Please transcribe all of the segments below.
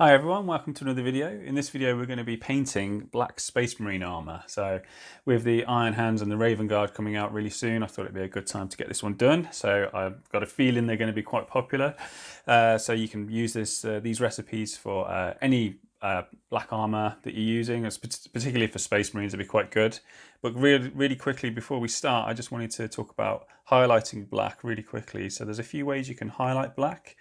Hi everyone, welcome to another video. In this video we're going to be painting black Space Marine armour. So with the Iron Hands and the Raven Guard coming out really soon, I thought it'd be a good time to get this one done. So I've got a feeling they're going to be quite popular. So you can use these recipes for any black armour that you're using, particularly for Space Marines, it'd be quite good. But really quickly before we start, I just wanted to talk about highlighting black really quickly. So there's a few ways you can highlight black,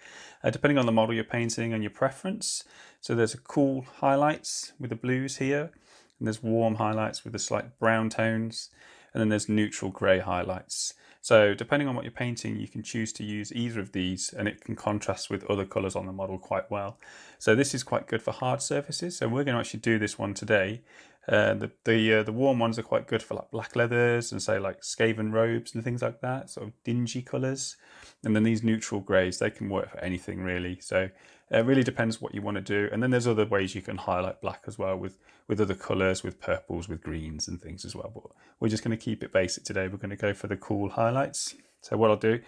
depending on the model you're painting and your preference. So there's a cool highlights with the blues here, and there's warm highlights with the slight brown tones, and then there's neutral grey highlights. So depending on what you're painting, you can choose to use either of these and it can contrast with other colours on the model quite well. So this is quite good for hard surfaces. So we're going to actually do this one today. The warm ones are quite good for like black leathers and say like Skaven robes and things like that, sort of dingy colours. And then these neutral greys, they can work for anything really. So it really depends what you want to do. And then there's other ways you can highlight black as well with other colours, with purples, with greens and things as well. But we're just going to keep it basic today. We're going to go for the cool highlights. So what I'll do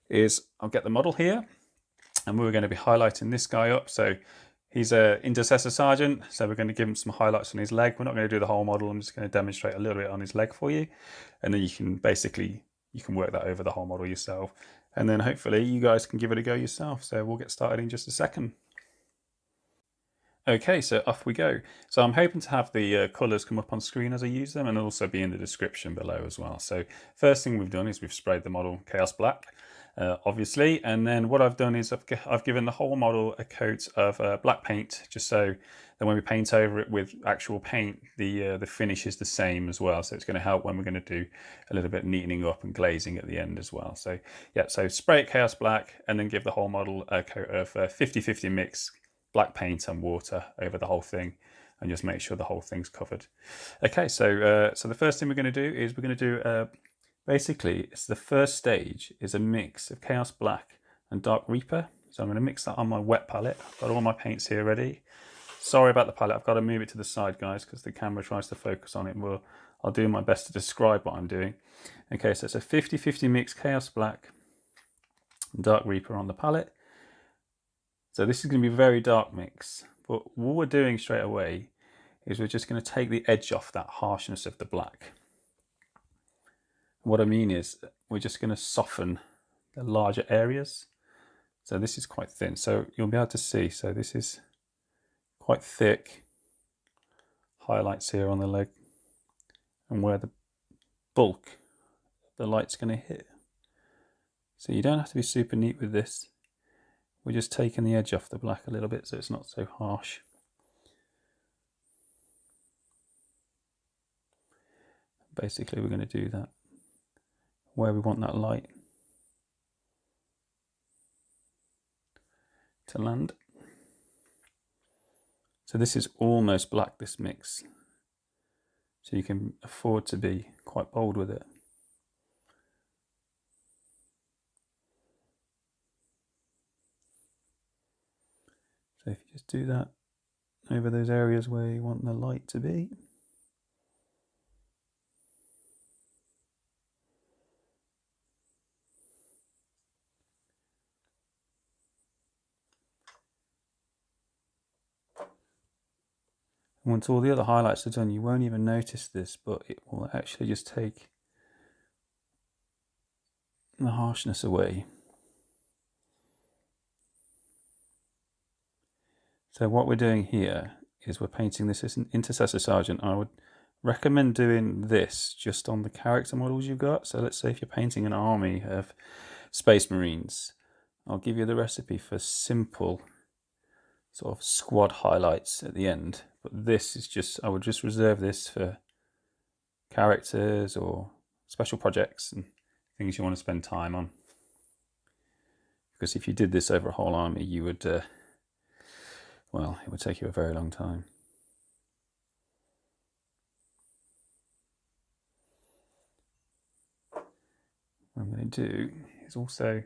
is I'll get the model here and we're going to be highlighting this guy up. So he's an Intercessor Sergeant, so we're going to give him some highlights on his leg. We're not going to do the whole model. I'm just going to demonstrate a little bit on his leg for you. And then you can work that over the whole model yourself. And then hopefully you guys can give it a go yourself. So we'll get started in just a second. Okay, so off we go. So I'm hoping to have the colours come up on screen as I use them and also be in the description below as well. So first thing we've done is we've sprayed the model Chaos Black, obviously. And then what I've done is I've given the whole model a coat of black paint, just so that when we paint over it with actual paint, the finish is the same as well. So it's going to help when we're going to do a little bit neatening up and glazing at the end as well. So yeah, so spray it Chaos Black and then give the whole model a coat of 50-50 mix black paint and water over the whole thing and just make sure the whole thing's covered. Okay, so the first thing we're going to do is we're going to do basically it's the first stage is a mix of Chaos Black and Dark Reaper. So I'm going to mix that on my wet palette. I've got all my paints here ready. Sorry about the palette, I've got to move it to the side, guys, because the camera tries to focus on it. I'll do my best to describe what I'm doing. Okay, so it's a 50-50 mix Chaos Black and Dark Reaper on the palette. So this is going to be a very dark mix, but what we're doing straight away is we're just going to take the edge off that harshness of the black. What I mean is we're just going to soften the larger areas. So this is quite thin, so you'll be able to see. So this is quite thick highlights here on the leg and where the bulk of the light's going to hit. So you don't have to be super neat with this. We're just taking the edge off the black a little bit so it's not so harsh. Basically, we're going to do that where we want that light to land. So this is almost black, this mix. So you can afford to be quite bold with it. So if you just do that over those areas where you want the light to be. And once all the other highlights are done, you won't even notice this, but it will actually just take the harshness away. So what we're doing here is we're painting this as an Intercessor Sergeant. I would recommend doing this just on the character models you've got. So let's say if you're painting an army of Space Marines, I'll give you the recipe for simple sort of squad highlights at the end. But this is just, I would just reserve this for characters or special projects and things you want to spend time on. Because if you did this over a whole army, you would well, it would take you a very long time. What I'm going to do is also,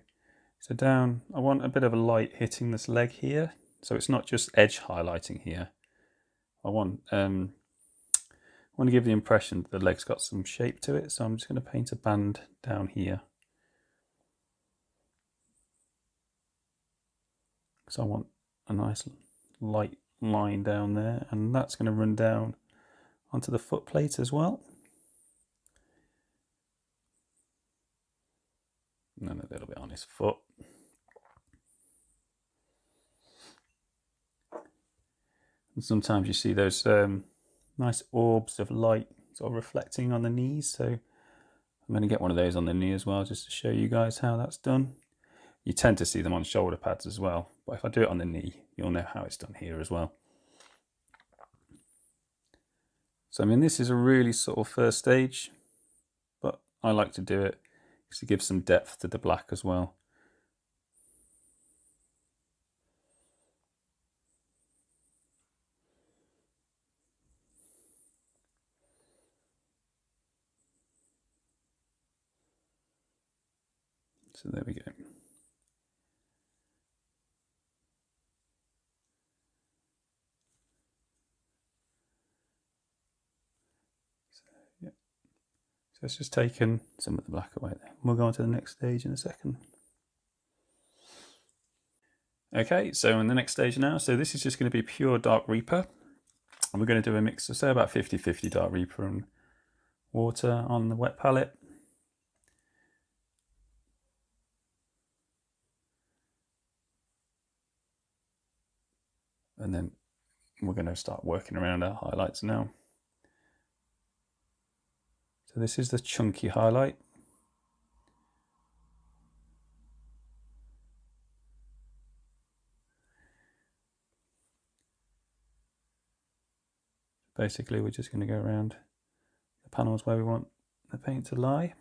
so down, I want a bit of a light hitting this leg here. So it's not just edge highlighting here. I want to give the impression that the leg's got some shape to it. So I'm just going to paint a band down here. So I want a nice light line down there, and that's going to run down onto the foot plate as well. And then a little bit on his foot. And sometimes you see those nice orbs of light sort of reflecting on the knees, so I'm going to get one of those on the knee as well, just to show you guys how that's done. You tend to see them on shoulder pads as well, but if I do it on the knee, you'll know how it's done here as well. So I mean, this is a really sort of first stage, but I like to do it because it gives some depth to the black as well. So there we go. So it's just taken some of the black away there. We'll go on to the next stage in a second. Okay, so in the next stage now, so this is just going to be pure Dark Reaper. And we're going to do a mix of, say, about 50-50 Dark Reaper and water on the wet palette. And then we're going to start working around our highlights now. So this is the chunky highlight. Basically, we're just going to go around the panels where we want the paint to lie.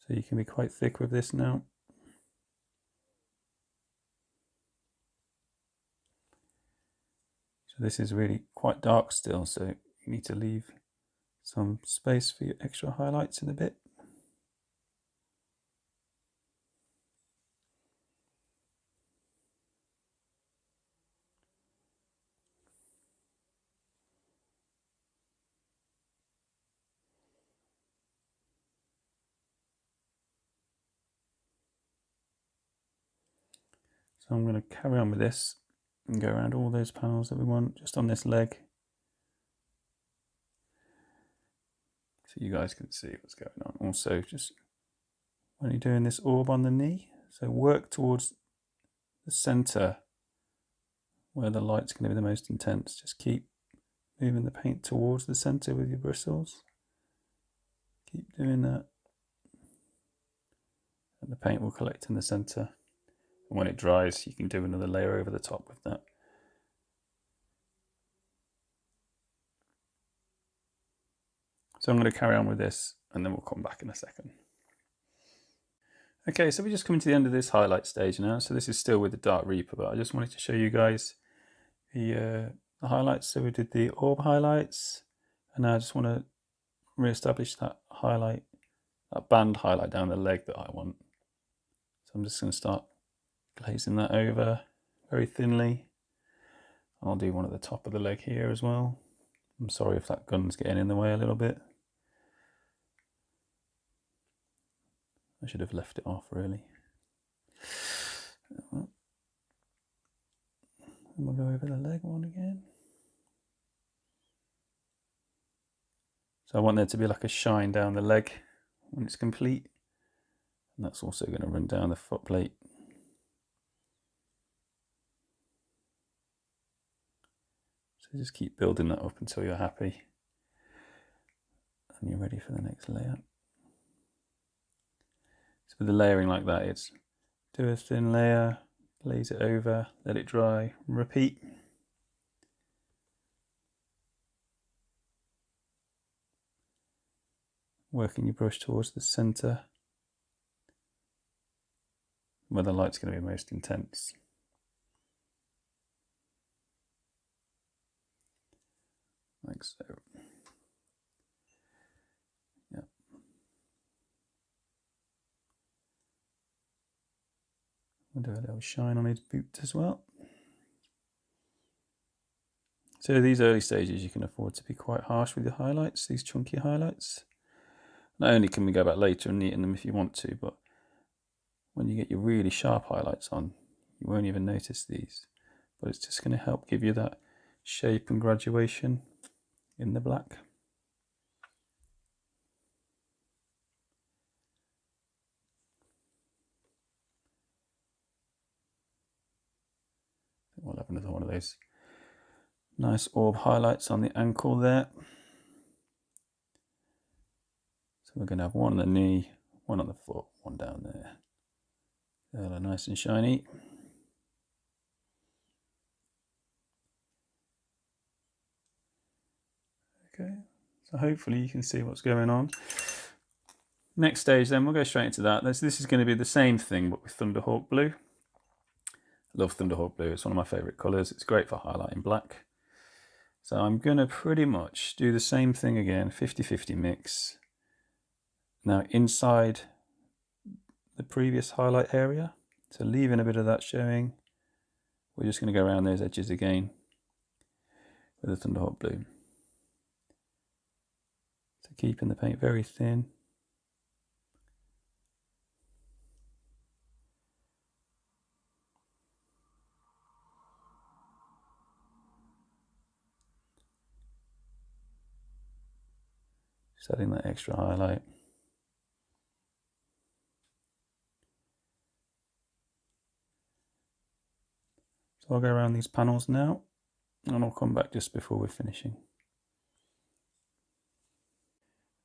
So you can be quite thick with this now. So this is really quite dark still, so you need to leave some space for your extra highlights in a bit. So I'm going to carry on with this and go around all those panels that we want just on this leg, so you guys can see what's going on. Also, just when you're doing this orb on the knee, so work towards the center where the light's going to be the most intense. Just keep moving the paint towards the center with your bristles. Keep doing that, and the paint will collect in the center. And when it dries, you can do another layer over the top with that. So I'm going to carry on with this, and then we'll come back in a second. Okay, so we're just coming to the end of this highlight stage now. So this is still with the Dark Reaper, but I just wanted to show you guys the highlights. So we did the orb highlights, and now I just want to re-establish that highlight, that band highlight down the leg that I want. So I'm just going to start glazing that over very thinly. I'll do one at the top of the leg here as well. I'm sorry if that gun's getting in the way a little bit. I should have left it off really. And we'll go over the leg one again. So I want there to be like a shine down the leg when it's complete. And that's also going to run down the foot plate. So just keep building that up until you're happy and you're ready for the next layer. So with the layering like that, it's do a thin layer, glaze it over, let it dry, repeat. working your brush towards the center where the light's going to be most intense. Like so. Yeah. We'll do a little shine on his boot as well. So these early stages you can afford to be quite harsh with your highlights, these chunky highlights. Not only can we go back later and neaten them if you want to, but when you get your really sharp highlights on, you won't even notice these. But it's just going to help give you that shape and graduation in the black. We'll have another one of those nice orb highlights on the ankle there. So we're going to have one on the knee, one on the foot, one down there. They're nice and shiny. Okay, so hopefully you can see what's going on. Next stage then, we'll go straight into that. This is going to be the same thing but with Thunderhawk Blue. I love Thunderhawk Blue, it's one of my favourite colours. It's great for highlighting black. So I'm going to pretty much do the same thing again, 50-50 mix. Now inside the previous highlight area, so leaving a bit of that showing, we're just going to go around those edges again with the Thunderhawk Blue. So keeping the paint very thin. Just adding that extra highlight. So I'll go around these panels now and I'll come back just before we're finishing.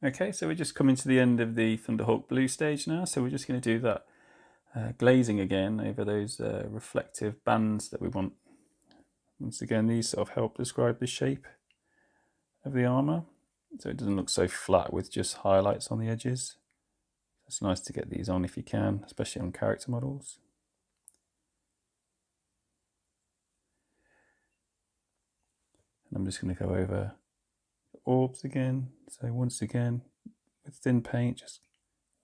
Okay, so we're just coming to the end of the Thunderhawk Blue stage now, so we're just going to do that glazing again over those reflective bands that we want. Once again, these sort of help describe the shape of the armour, so it doesn't look so flat with just highlights on the edges. It's nice to get these on if you can, especially on character models. And I'm just going to go over orbs again. So once again, with thin paint, just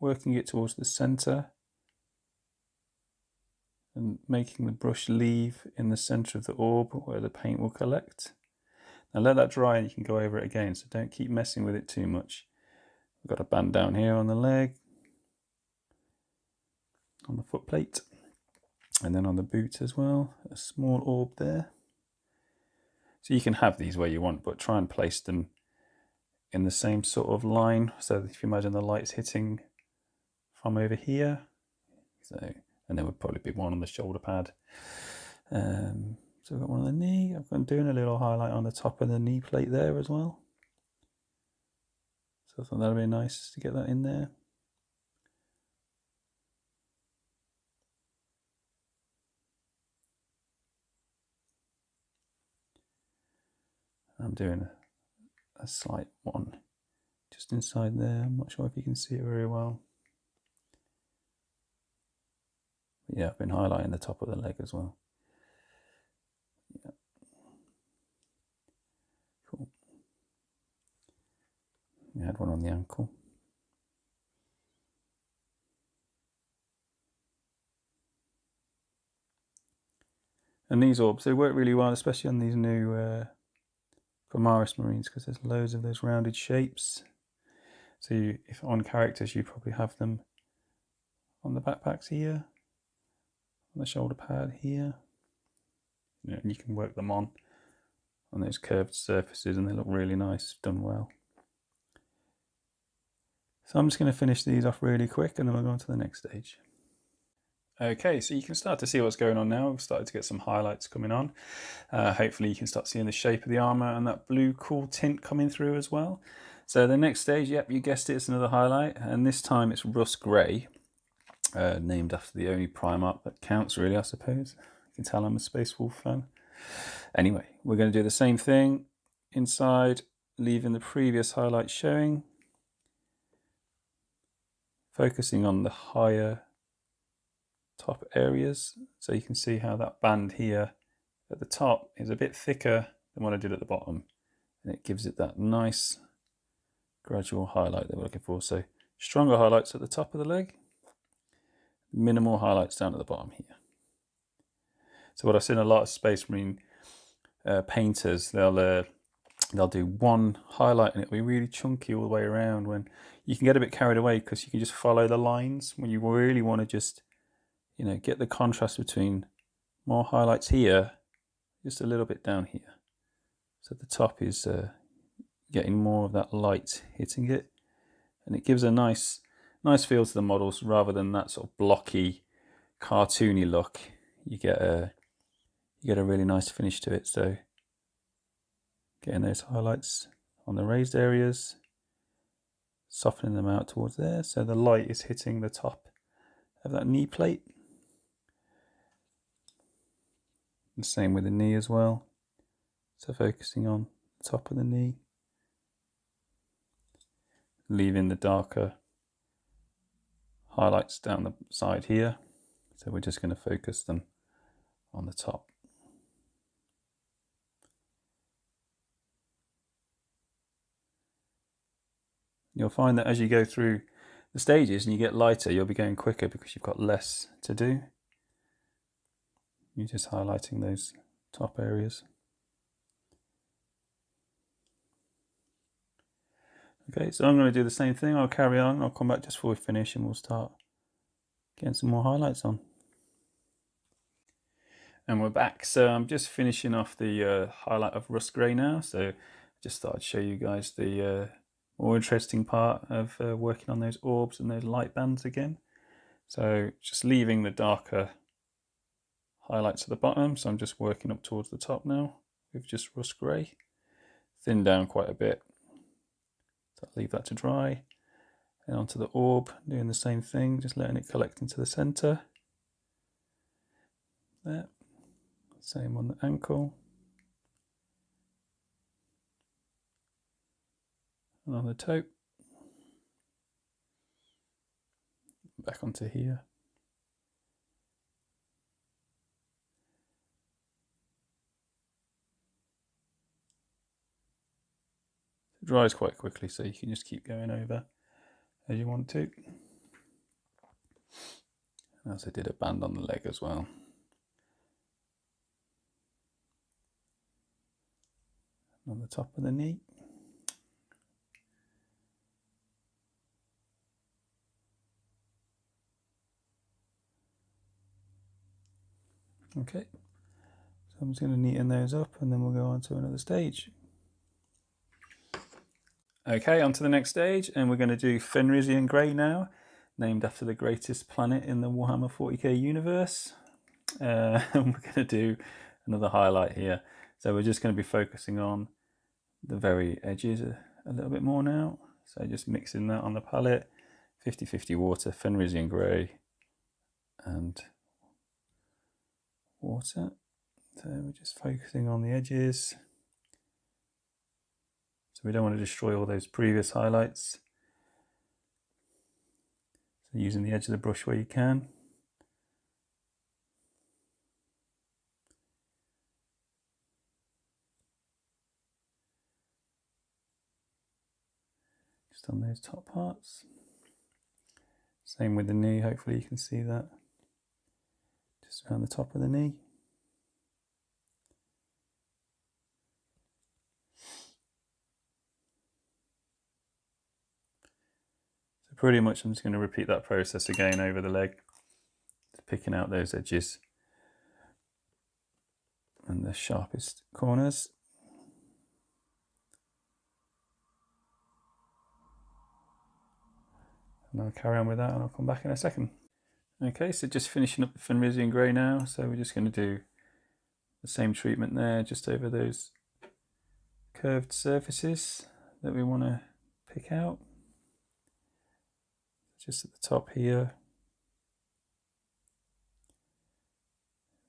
working it towards the center and making the brush leave in the center of the orb where the paint will collect. Now let that dry and you can go over it again, so don't keep messing with it too much. We've got a band down here on the leg, on the foot plate, and then on the boot as well, a small orb there. So you can have these where you want, but try and place them in the same sort of line. So if you imagine the light's hitting from over here, so, and there would probably be one on the shoulder pad. So we've got one on the knee. I'm doing a little highlight on the top of the knee plate there as well. So I thought that would be nice to get that in there. I'm doing a slight one just inside there. I'm not sure if you can see it very well. But yeah, I've been highlighting the top of the leg as well. Yeah. Cool. We had one on the ankle. And these orbs, they work really well, especially on these new Primaris Marines, because there's loads of those rounded shapes. So if on characters, you probably have them on the backpacks here, on the shoulder pad here. And you can work them on those curved surfaces and they look really nice, done well. So I'm just going to finish these off really quick and then we'll go on to the next stage. Okay, so you can start to see what's going on now. We've started to get some highlights coming on. Hopefully you can start seeing the shape of the armour and that blue cool tint coming through as well. So the next stage, yep, you guessed it, it's another highlight, and this time it's rust grey, named after the only Primarch that counts really, I suppose. You can tell I'm a Space Wolf fan. Anyway, we're going to do the same thing inside, leaving the previous highlight showing. focusing on the higher top areas. So you can see how that band here at the top is a bit thicker than what I did at the bottom, and it gives it that nice gradual highlight that we're looking for. So stronger highlights at the top of the leg, minimal highlights down at the bottom here. So what I've seen a lot of Space Marine painters, they'll do one highlight and it'll be really chunky all the way around, when you can get a bit carried away because you can just follow the lines when you really want to just, you know, get the contrast between more highlights here, just a little bit down here. So the top is getting more of that light hitting it, and it gives a nice feel to the models rather than that sort of blocky, cartoony look. You get a really nice finish to it. So getting those highlights on the raised areas, softening them out towards there, so the light is hitting the top of that knee plate. The same with the knee as well. So focusing on the top of the knee, leaving the darker highlights down the side here. So we're just going to focus them on the top. You'll find that as you go through the stages and you get lighter, you'll be going quicker because you've got less to do. You're just highlighting those top areas. Okay, so I'm going to do the same thing. I'll carry on. I'll come back just before we finish and we'll start getting some more highlights on. And we're back. So I'm just finishing off the highlight of rust grey now. So I just thought I'd show you guys the more interesting part of working on those orbs and those light bands again. So just leaving the darker highlights at the bottom. So I'm just working up towards the top now with just rust grey. Thin down quite a bit. So I'll leave that to dry. And onto the orb, doing the same thing, just letting it collect into the centre. There. Same on the ankle. And on the toe. Back onto here. It dries quite quickly, so you can just keep going over as you want to. I also did a band on the leg as well. On the top of the knee. Okay, so I'm just going to neaten those up and then we'll go on to another stage. Okay, on to the next stage, and we're going to do Fenrisian Grey now, named after the greatest planet in the Warhammer 40k universe. And we're going to do another highlight here. So we're just going to be focusing on the very edges a little bit more now. So just mixing that on the palette, 50-50 water, Fenrisian Grey, and water. So we're just focusing on the edges. So we don't want to destroy all those previous highlights. So using the edge of the brush where you can. Just on those top parts. Same with the knee, hopefully you can see that. Just around the top of the knee. So pretty much I'm just going to repeat that process again over the leg. Just picking out those edges and the sharpest corners. And I'll carry on with that and I'll come back in a second. Okay, so just finishing up the Fenrisian Grey now. So we're just going to do the same treatment there, just over those curved surfaces that we want to pick out. Just at the top here,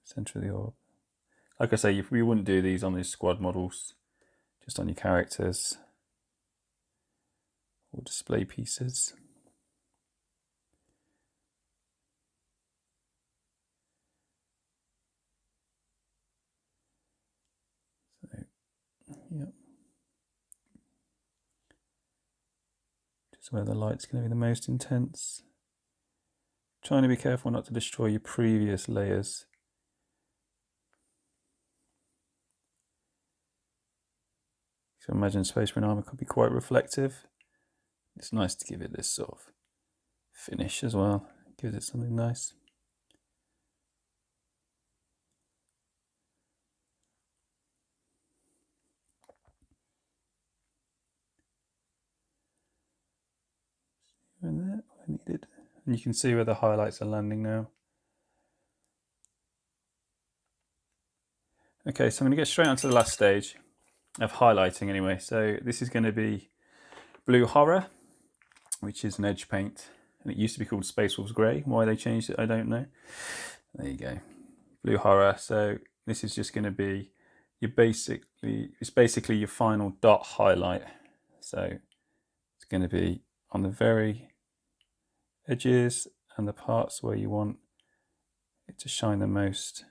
centre of the orb. Like I say, we wouldn't do these on these squad models, just on your characters or display pieces. Yep. Just where the light's going to be the most intense. Trying to be careful not to destroy your previous layers. So imagine Space Marine armor could be quite reflective. It's nice to give it this sort of finish as well. Gives it something nice. And there, I needed. And you can see where the highlights are landing now. Okay, so I'm going to get straight onto the last stage of highlighting anyway. So this is going to be Blue Horror, which is an edge paint. And it used to be called Space Wolves Grey. Why they changed it, I don't know. There you go. Blue Horror. So this is just going to be it's basically your final dot highlight. So it's going to be on the very edges and the parts where you want it to shine the most.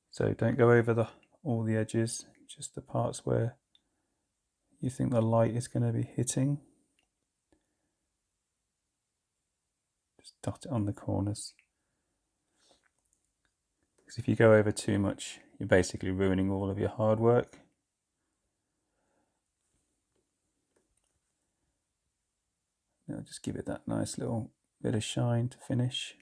So don't go over all the edges, just the parts where you think the light is going to be hitting. Just dot it on the corners. Because if you go over too much, you're basically ruining all of your hard work. Now just give it that nice little bit of shine to finish.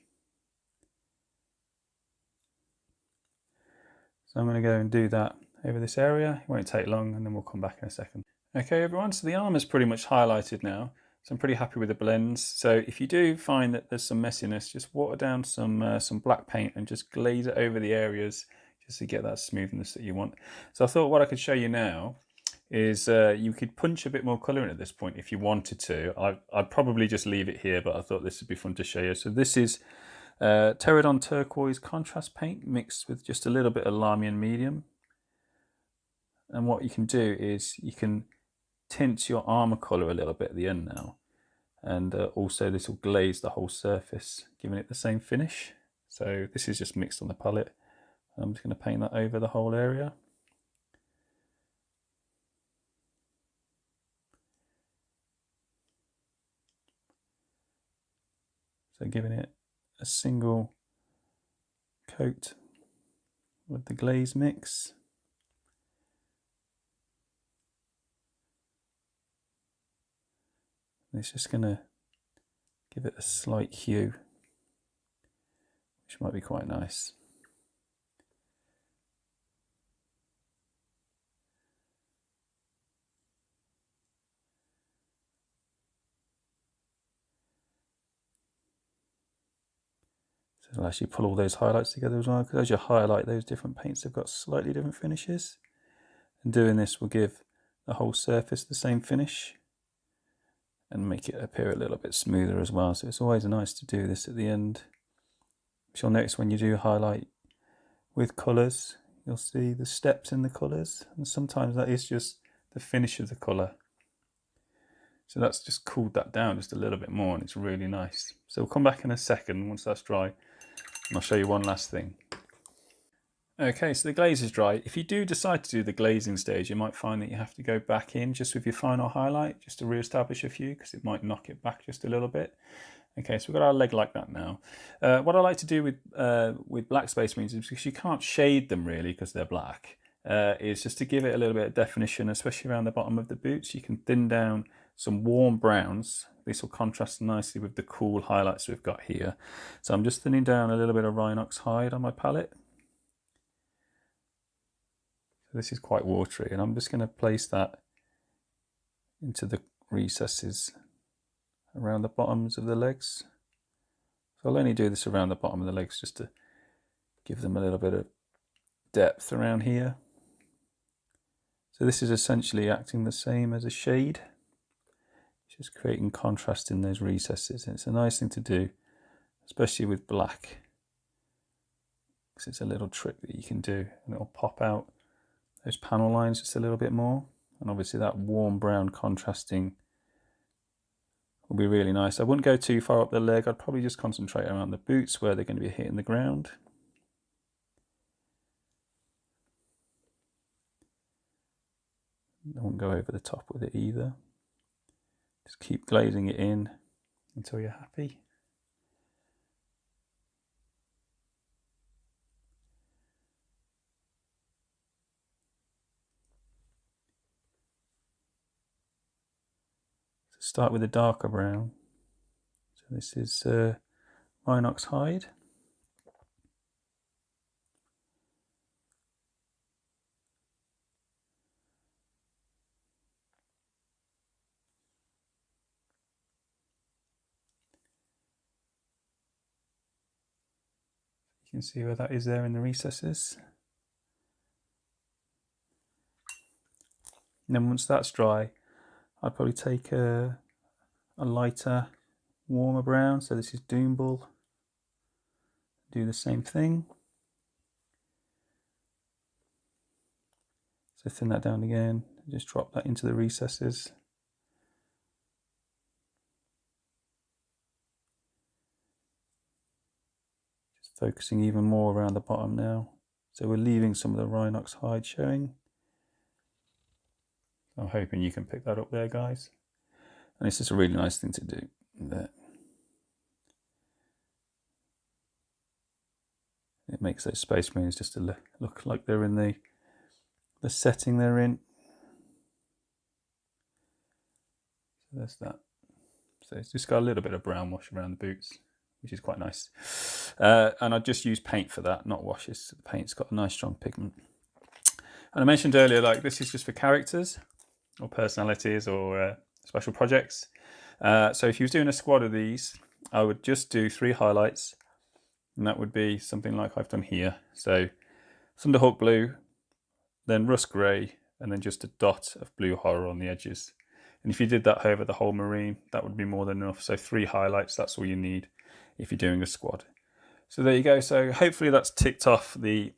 So I'm going to go and do that over this area. It won't take long, and then we'll come back in a second. Okay everyone, so the armor's pretty much highlighted now. So I'm pretty happy with the blends. So if you do find that there's some messiness, just water down some black paint and just glaze it over the areas just to get that smoothness that you want. So I thought what I could show you now is you could punch a bit more colour in at this point if you wanted to. I'd probably just leave it here, but I thought this would be fun to show you. So this is Pterodon turquoise contrast paint mixed with just a little bit of Larmian medium. And what you can do is you can tint your armor colour a little bit at the end now, and also this will glaze the whole surface, giving it the same finish. So this is just mixed on the palette. I'm just going to paint that over the whole area. So giving it a single coat with the glaze mix. It's just going to give it a slight hue, which might be quite nice. So it'll actually pull all those highlights together as well, because as you highlight those different paints, they've got slightly different finishes. And doing this will give the whole surface the same finish and make it appear a little bit smoother as well. So it's always nice to do this at the end. Which you'll notice when you do highlight with colours, you'll see the steps in the colours, and sometimes that is just the finish of the colour. So that's just cooled that down just a little bit more, and it's really nice. So we'll come back in a second once that's dry, and I'll show you one last thing. Okay, so the glaze is dry. If you do decide to do the glazing stage, you might find that you have to go back in just with your final highlight, just to re-establish a few, because it might knock it back just a little bit. Okay, so we've got our leg like that now. What I like to do with black Space Marines is, because you can't shade them really because they're black, is just to give it a little bit of definition, especially around the bottom of the boots. You can thin down some warm browns. This will contrast nicely with the cool highlights we've got here. So I'm just thinning down a little bit of Rhinox hide on my palette. This is quite watery, and I'm just going to place that into the recesses around the bottoms of the legs. So I'll only do this around the bottom of the legs just to give them a little bit of depth around here. So this is essentially acting the same as a shade, just creating contrast in those recesses. And it's a nice thing to do, especially with black, because it's a little trick that you can do, and it'll pop out those panel lines just a little bit more. And obviously that warm brown contrasting will be really nice. I wouldn't go too far up the leg. I'd probably just concentrate around the boots where they're going to be hitting the ground. I won't go over the top with it either. Just keep glazing it in until you're happy. So start with a darker brown. So this is Rhinox hide. You can see where that is there in the recesses. And then once that's dry, I'd probably take a lighter, warmer brown. So this is Doombull. Do the same thing. So thin that down again, just drop that into the recesses. Just focusing even more around the bottom now. So we're leaving some of the Rhinox hide showing. I'm hoping you can pick that up there, guys. And it's just a really nice thing to do. There. It makes those space marines just to look like they're in the setting they're in. So there's that. So it's just got a little bit of brown wash around the boots, which is quite nice. And I just use paint for that, not washes. So the paint's got a nice strong pigment. And I mentioned earlier, like this is just for characters or personalities or special projects. So if you was doing a squad of these, I would just do 3 highlights, and that would be something like I've done here. So Thunderhawk blue, then rust grey, and then just a dot of blue horror on the edges. And if you did that over the whole marine, that would be more than enough. So 3 highlights, that's all you need if you're doing a squad. So there you go. So hopefully that's ticked off the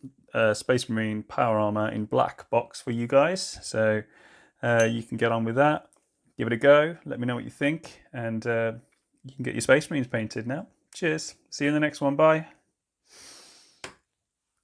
Space Marine Power Armour in black box for you guys. So you can get on with that. Give it a go. Let me know what you think. And you can get your Space Marines painted now. Cheers. See you in the next one. Bye.